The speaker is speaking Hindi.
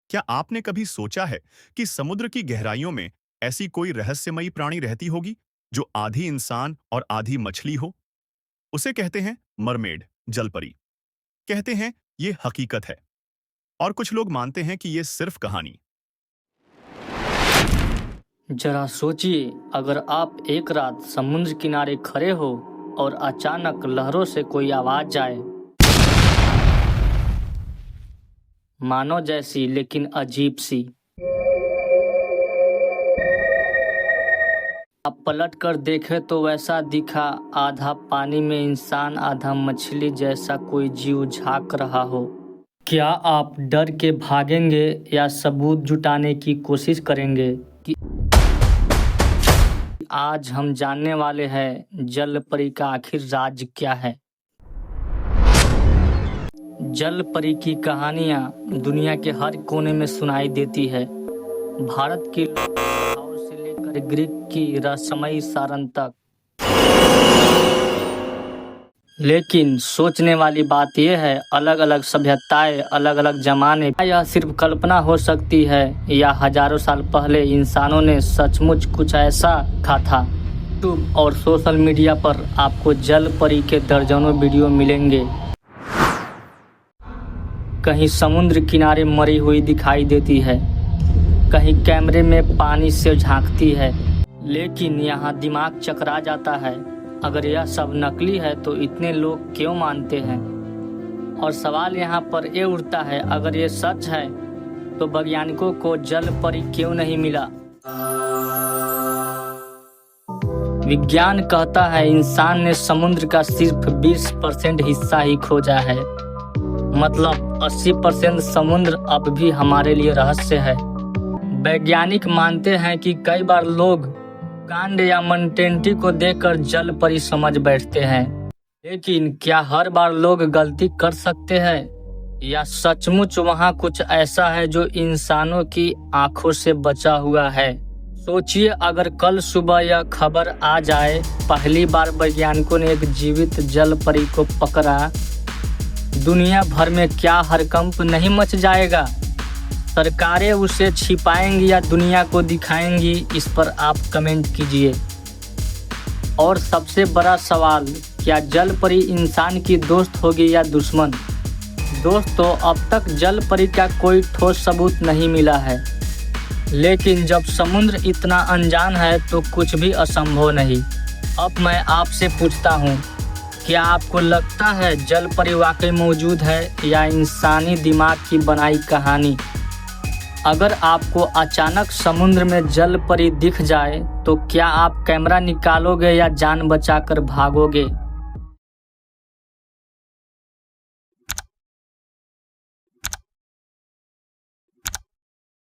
क्या आपने कभी सोचा है कि समुद्र की गहराइयों में ऐसी कोई रहस्यमयी प्राणी रहती होगी जो आधी इंसान और आधी मछली हो? उसे कहते हैं मरमेड, जलपरी। कहते हैं ये हकीकत है और कुछ लोग मानते हैं कि ये सिर्फ कहानी। जरा सोचिए, अगर आप एक रात समुद्र किनारे खड़े हो और अचानक लहरों से कोई आवाज आए, मानो जैसी लेकिन अजीब सी। आप पलट कर देखे तो वैसा दिखा, आधा पानी में इंसान आधा मछली जैसा कोई जीव झांक रहा हो। क्या आप डर के भागेंगे या सबूत जुटाने की कोशिश करेंगे? कि आज हम जानने वाले हैं जल परी का आखिर राज क्या है। जल परी की कहानियां दुनिया के हर कोने में सुनाई देती है, भारत की लोकगाथाओं से लेकर ग्रीक की रहस्यमयी सारन तक। लेकिन सोचने वाली बात यह है, अलग अलग सभ्यताएं, अलग अलग जमाने, क्या यह सिर्फ कल्पना हो सकती है या हजारों साल पहले इंसानों ने सचमुच कुछ ऐसा देखा था? यूट्यूब और सोशल मीडिया पर आपको जल परी के दर्जनों वीडियो मिलेंगे। कहीं समुद्र किनारे मरी हुई दिखाई देती है, कहीं कैमरे में पानी से झांकती है। लेकिन यहाँ दिमाग चकरा जाता है, अगर यह सब नकली है तो इतने लोग क्यों मानते हैं? और सवाल यहाँ पर ये उठता है, अगर ये सच है तो वैज्ञानिकों को जल परी क्यों नहीं मिला? विज्ञान कहता है इंसान ने समुद्र का सिर्फ 20% हिस्सा ही खोजा है, मतलब 80% समुद्र अब भी हमारे लिए रहस्य है। वैज्ञानिक मानते हैं कि कई बार लोग कांड या मनटेंटी को देखकर जल परी समझ बैठते हैं, लेकिन क्या हर बार लोग गलती कर सकते हैं या सचमुच वहाँ कुछ ऐसा है जो इंसानों की आंखों से बचा हुआ है? सोचिए, अगर कल सुबह यह खबर आ जाए, पहली बार वैज्ञानिकों ने एक जीवित जल परी को पकड़ा, दुनिया भर में क्या हड़कंप नहीं मच जाएगा? सरकारें उसे छिपाएंगी या दुनिया को दिखाएंगी? इस पर आप कमेंट कीजिए। और सबसे बड़ा सवाल, क्या जल परी इंसान की दोस्त होगी या दुश्मन? दोस्तों, अब तक जल परी का कोई ठोस सबूत नहीं मिला है, लेकिन जब समुद्र इतना अनजान है तो कुछ भी असंभव नहीं। अब मैं आपसे पूछता हूँ, क्या आपको लगता है जल परी वाकई मौजूद है या इंसानी दिमाग की बनाई कहानी? अगर आपको अचानक समुद्र में जल परी दिख जाए तो क्या आप कैमरा निकालोगे या जान बचाकर भागोगे?